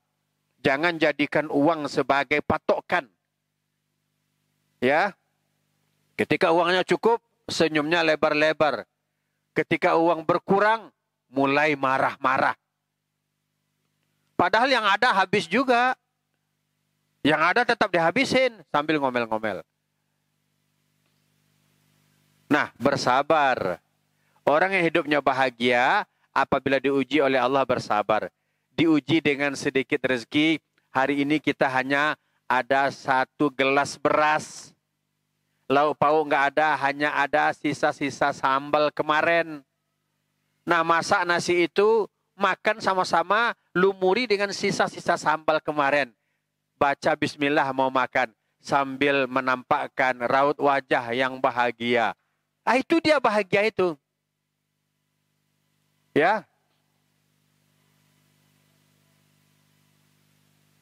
Jangan jadikan uang sebagai patokan. Ya. Ketika uangnya cukup, senyumnya lebar-lebar. Ketika uang berkurang, mulai marah-marah. Padahal yang ada habis juga. Yang ada tetap dihabisin sambil ngomel-ngomel. Nah, bersabar. Orang yang hidupnya bahagia, apabila diuji oleh Allah bersabar. Diuji dengan sedikit rezeki. Hari ini kita hanya ada 1 gelas beras. Lauk pauk nggak ada, hanya ada sisa-sisa sambal kemarin. Nah, masak nasi itu, makan sama-sama, lumuri dengan sisa-sisa sambal kemarin. Baca bismillah mau makan, sambil menampakkan raut wajah yang bahagia. Ah, itu dia bahagia itu. Ya.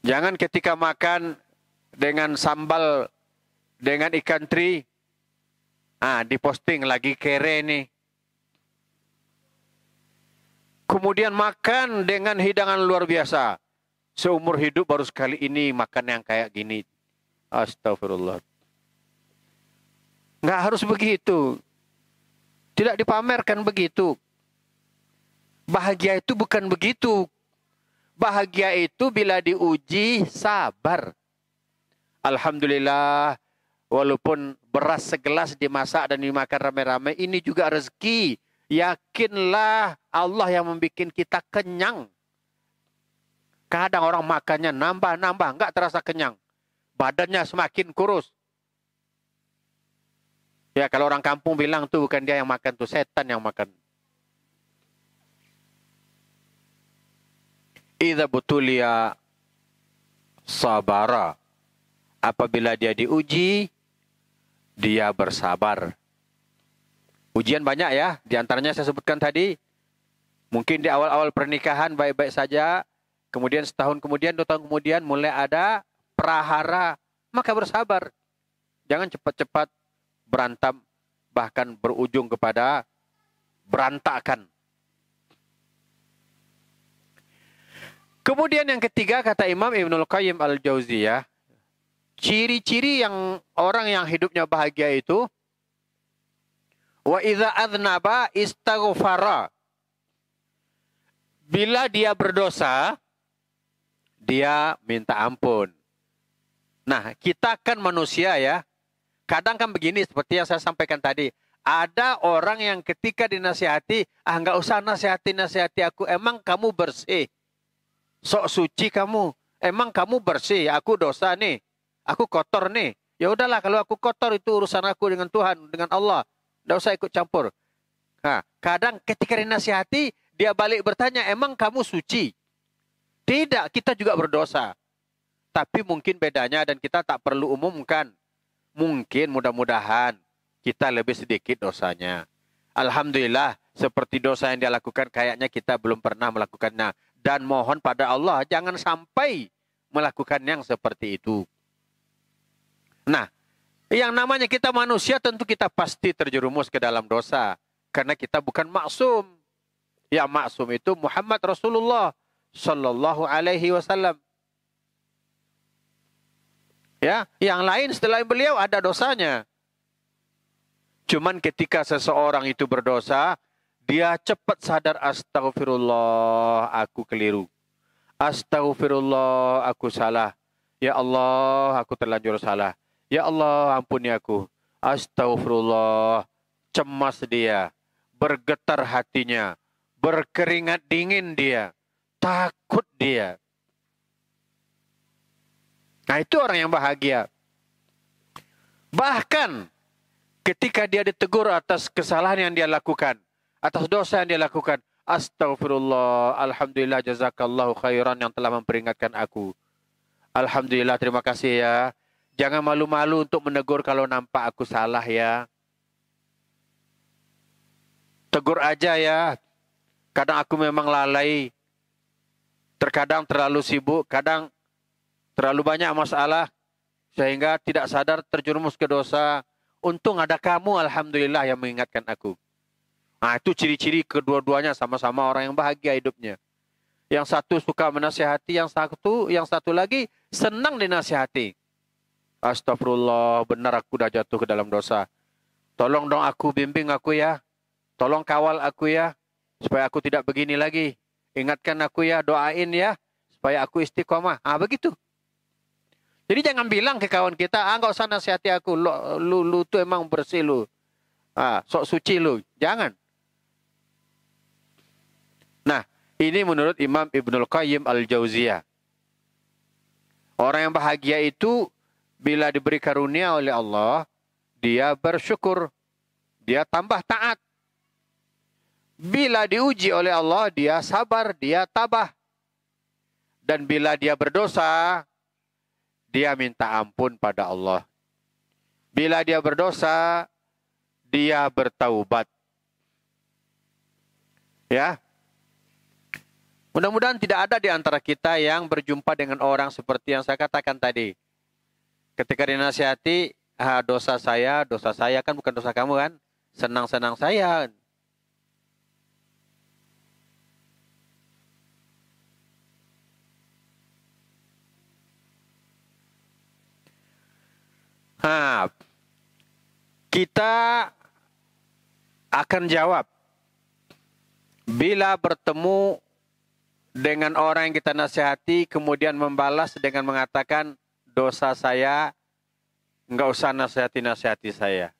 Jangan ketika makan dengan sambal, dengan ikan teri, diposting lagi kere nih. Kemudian makan dengan hidangan luar biasa. Seumur hidup baru sekali ini makan yang kayak gini. Astagfirullah. Nggak harus begitu. Tidak dipamerkan begitu. Bahagia itu bukan begitu. Bahagia itu bila diuji sabar. Alhamdulillah. Walaupun beras segelas dimasak dan dimakan rame-rame, ini juga rezeki. Yakinlah Allah yang membuat kita kenyang. Kadang orang makannya nambah-nambah, nggak terasa kenyang. Badannya semakin kurus. Ya, kalau orang kampung bilang tuh bukan dia yang makan, tuh setan yang makan. Idza butulia sabara. Apabila dia diuji, dia bersabar. Ujian banyak ya, di antaranya saya sebutkan tadi. Mungkin di awal-awal pernikahan baik-baik saja, kemudian setahun kemudian, 2 tahun kemudian mulai ada prahara, maka bersabar. Jangan cepat-cepat berantem, bahkan berujung kepada berantakan. Kemudian yang ketiga, kata Imam Ibnul Qayyim Al-Jauziyah, ciri-ciri yang orang yang hidupnya bahagia itu, wa idza adznaba istaghfara. Bila dia berdosa, dia minta ampun. Nah, kita kan manusia ya. Kadang kan begini seperti yang saya sampaikan tadi. Ada orang yang ketika dinasihati, nggak usah nasihati aku. Emang kamu bersih. Sok suci kamu. Emang kamu bersih. Aku dosa nih. Aku kotor nih. Ya udahlah kalau aku kotor itu urusan aku dengan Tuhan, dengan Allah. Nggak usah ikut campur. Nah, kadang ketika dinasihati, dia balik bertanya, emang kamu suci? Tidak, kita juga berdosa. Tapi mungkin bedanya dan kita tak perlu umumkan. Mungkin mudah-mudahan kita lebih sedikit dosanya. Alhamdulillah, seperti dosa yang dia lakukan kayaknya kita belum pernah melakukannya. Dan mohon pada Allah jangan sampai melakukan yang seperti itu. Nah, yang namanya kita manusia tentu kita pasti terjerumus ke dalam dosa. Karena kita bukan maksum. Yang maksum itu Muhammad Rasulullah Sallallahu Alaihi Wasallam. Ya, yang lain setelah beliau ada dosanya. Cuman ketika seseorang itu berdosa, dia cepat sadar, astagfirullah, aku keliru. Astagfirullah, aku salah. Ya Allah, aku terlanjur salah. Ya Allah, ampuni aku. Astagfirullah, cemas dia, bergetar hatinya, berkeringat dingin dia, takut dia. Nah, itu orang yang bahagia. Bahkan ketika dia ditegur atas kesalahan yang dia lakukan, atas dosa yang dia lakukan, astagfirullah, alhamdulillah, jazakallahu khairan yang telah memperingatkan aku. Alhamdulillah, terima kasih ya. Jangan malu-malu untuk menegur kalau nampak aku salah ya. Tegur aja ya. Kadang aku memang lalai. Terkadang terlalu sibuk, kadang terlalu banyak masalah. Sehingga tidak sadar terjerumus ke dosa. Untung ada kamu, alhamdulillah, yang mengingatkan aku. Nah, itu ciri-ciri kedua-duanya sama-sama orang yang bahagia hidupnya. Yang satu suka menasihati, yang satu lagi senang dinasihati. Astagfirullah, benar aku dah jatuh ke dalam dosa. Tolong dong aku, bimbing aku ya. Tolong kawal aku ya, supaya aku tidak begini lagi. Ingatkan aku ya, doain ya, supaya aku istiqomah. Begitu. Jadi jangan bilang ke kawan kita, nggak usah nasihati aku, lu tuh emang bersih lu. Sok suci lu. Jangan. Nah, ini menurut Imam Ibnul Qayyim Al-Jauziyah. Orang yang bahagia itu bila diberi karunia oleh Allah, dia bersyukur, dia tambah taat. Bila diuji oleh Allah, dia sabar, dia tabah. Dan bila dia berdosa, dia minta ampun pada Allah. Bila dia berdosa, dia bertaubat. Ya. Mudah-mudahan tidak ada di antara kita yang berjumpa dengan orang seperti yang saya katakan tadi. Ketika dinasihati, dosa saya kan bukan dosa kamu kan? Senang-senang saya. Kita akan jawab bila bertemu dengan orang yang kita nasihati kemudian membalas dengan mengatakan dosa saya, enggak usah nasihati saya.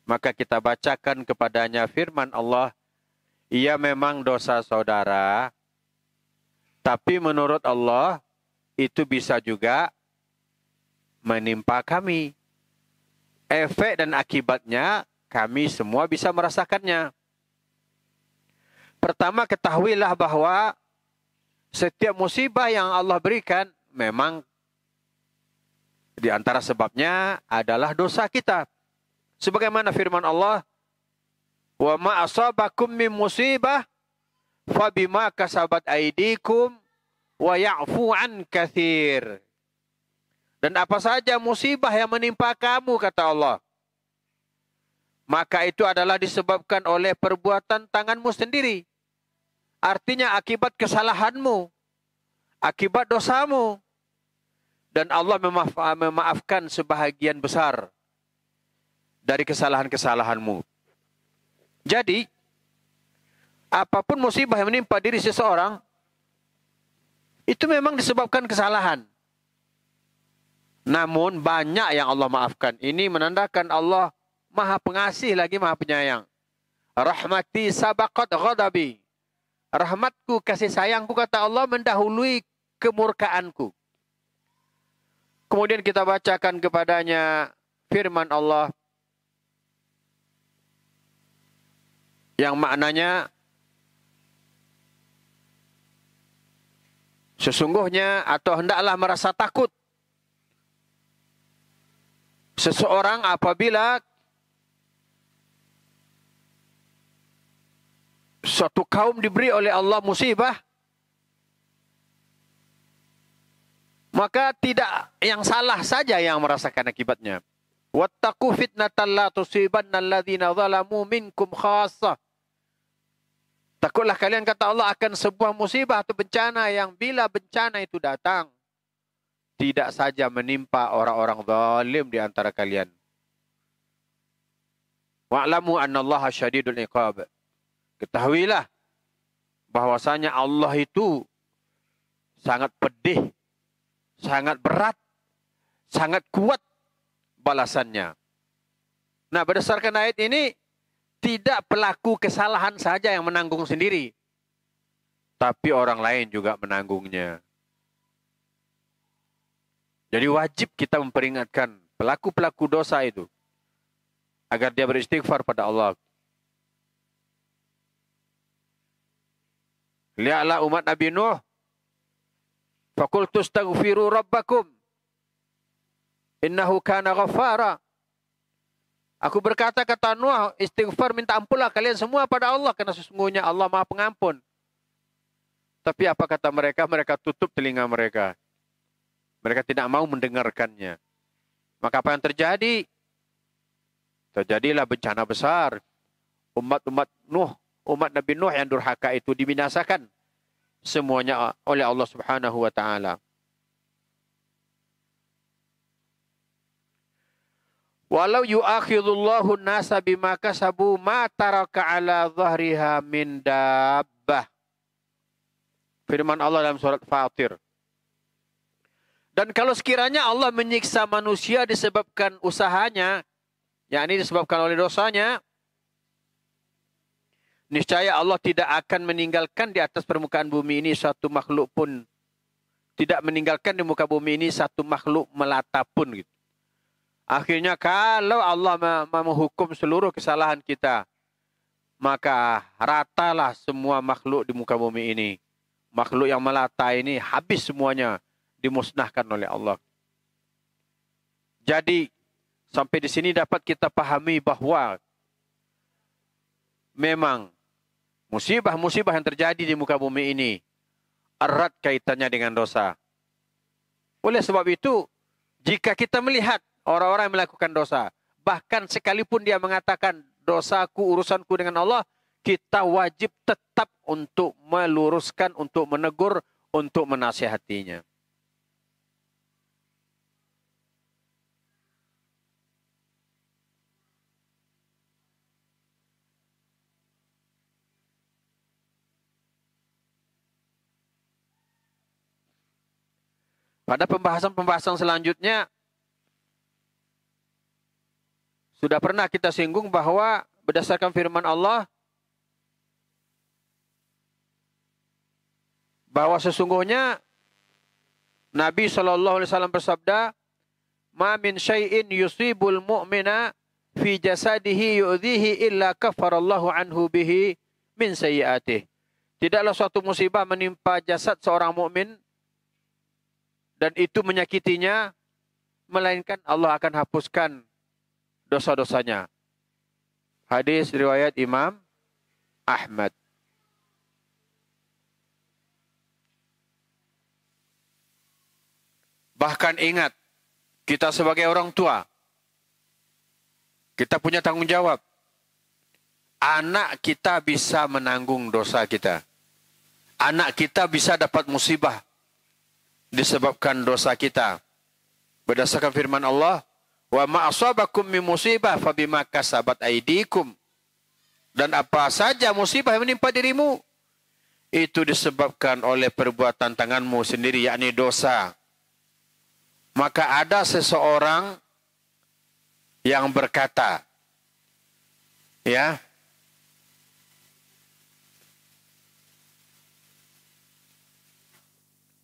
Maka kita bacakan kepadanya firman Allah, ia memang dosa saudara, tapi menurut Allah itu bisa juga menimpa kami. Efek dan akibatnya kami semua bisa merasakannya. Pertama, ketahuilah bahwa setiap musibah yang Allah berikan memang di antara sebabnya adalah dosa kita. Sebagaimana firman Allah, "Wa ma asabakum min musibah Fabima kasabat aidikum wa ya'fu an katsir. Dan apa saja musibah yang menimpa kamu, kata Allah, maka itu adalah disebabkan oleh perbuatan tanganmu sendiri. Artinya akibat kesalahanmu, akibat dosamu. Dan Allah memaafkan sebahagian besar dari kesalahan-kesalahanmu. Jadi, apapun musibah yang menimpa diri seseorang, itu memang disebabkan kesalahan. Namun banyak yang Allah maafkan. Ini menandakan Allah Maha Pengasih lagi Maha Penyayang. Rahmati sabaqat ghadabi. Rahmatku, kasih sayangku, kata Allah, mendahului kemurkaanku. Kemudian kita bacakan kepadanya firman Allah yang maknanya, sesungguhnya atau hendaklah merasa takut seseorang apabila suatu kaum diberi oleh Allah musibah, maka tidak yang salah saja yang merasakan akibatnya. Wattaqu fitnatan la tusibanna alladhina zalamu minkum khassah. Takutlah kalian, kata Allah, akan sebuah musibah atau bencana yang bila bencana itu datang, tidak saja menimpa orang-orang zalim di antara kalian. Wa'lamu annallaha syadidul iqab. Ketahuilah bahwasanya Allah itu sangat pedih, sangat berat, sangat kuat balasannya. Nah, berdasarkan ayat ini, tidak pelaku kesalahan saja yang menanggung sendiri, tapi orang lain juga menanggungnya. Jadi wajib kita memperingatkan pelaku-pelaku dosa itu agar dia beristighfar pada Allah. Lihatlah umat Nabi Nuh. Faqultu astaghfiru rabbakum innahu kana ghaffara. Aku berkata, kata Nuh, istighfar, minta ampunlah kalian semua pada Allah, karena sesungguhnya Allah Maha Pengampun. Tapi apa kata mereka? Mereka tutup telinga mereka. Mereka tidak mau mendengarkannya. Maka apa yang terjadi? Terjadilah bencana besar. Umat Nuh, umat Nabi Nuh yang durhaka itu dibinasakan semuanya oleh Allah Subhanahu wa taala. Walau yu'akhidullahu an-nasa bima kasabu ma taraka ala dhahriha min dabbah. Firman Allah dalam surat Fatir. Dan kalau sekiranya Allah menyiksa manusia disebabkan usahanya, yakni disebabkan oleh dosanya, niscaya Allah tidak akan meninggalkan di atas permukaan bumi ini satu makhluk pun. Tidak meninggalkan di muka bumi ini satu makhluk melata pun. Gitu. Akhirnya kalau Allah menghukum seluruh kesalahan kita, maka ratalah semua makhluk di muka bumi ini. Makhluk yang melata ini habis semuanya, dimusnahkan oleh Allah. Jadi sampai di sini dapat kita pahami bahwa memang musibah-musibah yang terjadi di muka bumi ini erat kaitannya dengan dosa. Oleh sebab itu, jika kita melihat orang-orang yang melakukan dosa, bahkan sekalipun dia mengatakan dosaku, urusanku dengan Allah, kita wajib tetap untuk meluruskan, untuk menegur, untuk menasihatinya. Pada pembahasan-pembahasan selanjutnya, sudah pernah kita singgung bahwa berdasarkan firman Allah, bahwa sesungguhnya Nabi SAW bersabda, "Ma min syai'in yusibul mu'mina fi jasadihi yu'dhihi illa kafarallahu anhu bihi min sayyi'atih." Tidaklah suatu musibah menimpa jasad seorang mukmin dan itu menyakitinya, melainkan Allah akan hapuskan dosa-dosanya. Hadis riwayat Imam Ahmad. Bahkan ingat, kita sebagai orang tua, kita punya tanggung jawab. Anak kita bisa menanggung dosa kita. Anak kita bisa dapat musibah disebabkan dosa kita. Berdasarkan firman Allah, "Wa ma asabakum min musibah fabima kasabat aydikum." Dan apa saja musibah yang menimpa dirimu, itu disebabkan oleh perbuatan tanganmu sendiri, yakni dosa. Maka ada seseorang yang berkata, ya,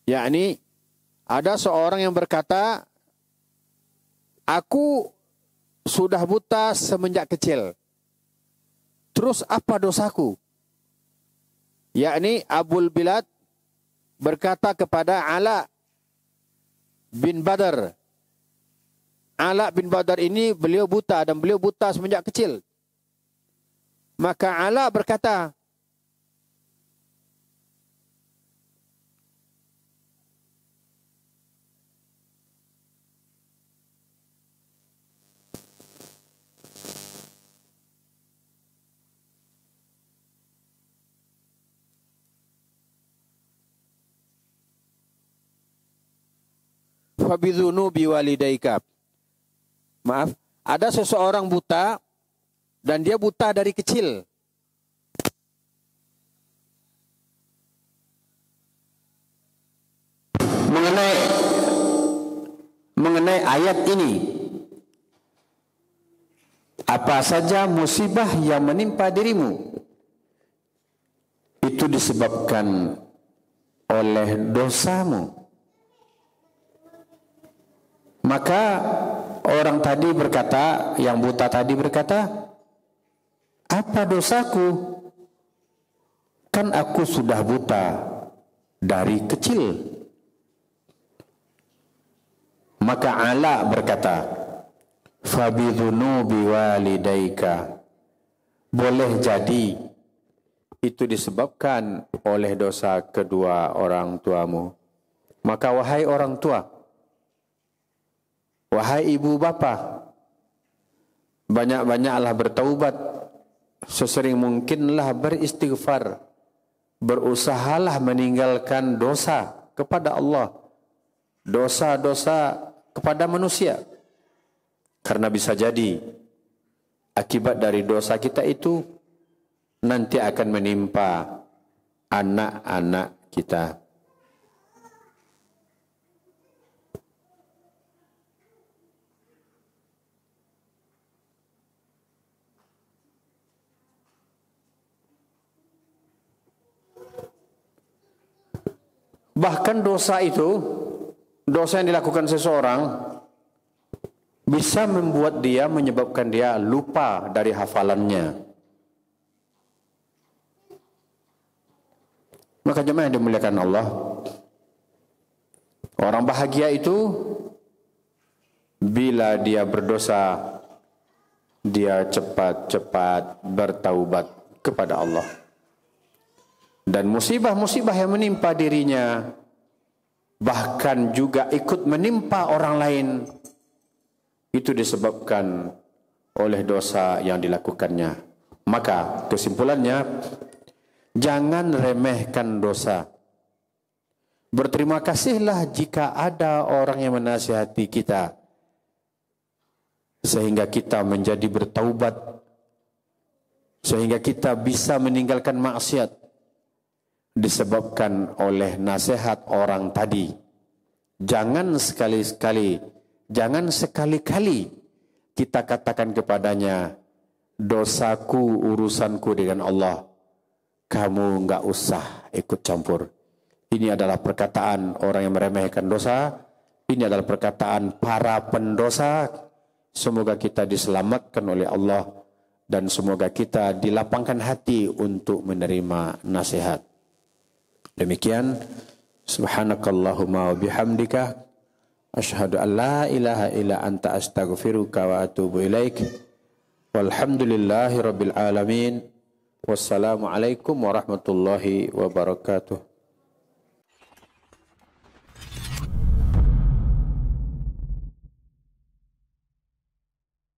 yakni ada seorang yang berkata, aku sudah buta semenjak kecil. Terus apa dosaku? Yakni Abul Bilad berkata kepada Ala bin Badar. Ala bin Badar ini beliau buta dan beliau buta semenjak kecil. Maka Ala berkata, fabidzunubi walidaika. Maaf, ada seseorang buta dan dia buta dari kecil. Mengenai ayat ini, apa saja musibah yang menimpa dirimu, itu disebabkan oleh dosamu. Maka orang tadi berkata, yang buta tadi berkata, apa dosaku? Kan aku sudah buta dari kecil. Maka Ala berkata, fabidzunubi walidaika. Boleh jadi itu disebabkan oleh dosa kedua orang tuamu. Maka wahai orang tua, wahai ibu bapa, banyak-banyaklah bertaubat, sesering mungkinlah beristighfar, berusahalah meninggalkan dosa kepada Allah, dosa-dosa kepada manusia. Karena bisa jadi akibat dari dosa kita itu nanti akan menimpa anak-anak kita. Bahkan dosa itu, dosa yang dilakukan seseorang bisa membuat dia, menyebabkan dia lupa dari hafalannya. Maka jemaah yang dimuliakan Allah, orang bahagia itu bila dia berdosa, dia cepat-cepat bertaubat kepada Allah. Dan musibah-musibah yang menimpa dirinya bahkan juga ikut menimpa orang lain, itu disebabkan oleh dosa yang dilakukannya. Maka kesimpulannya, jangan remehkan dosa. Berterima kasihlah jika ada orang yang menasihati kita sehingga kita menjadi bertaubat, sehingga kita bisa meninggalkan maksiat disebabkan oleh nasihat orang tadi. Jangan sekali-kali kita katakan kepadanya, dosaku urusanku dengan Allah, kamu enggak usah ikut campur. Ini adalah perkataan orang yang meremehkan dosa. Ini adalah perkataan para pendosa. Semoga kita diselamatkan oleh Allah dan semoga kita dilapangkan hati untuk menerima nasihat. Demikian, subhanakallahumma wa bihamdika asyhadu an la ilaha illa anta astaghfiruka wa atubu ilaik. Walhamdulillahi rabbil alamin. Wassalamualaikum warahmatullahi wabarakatuh.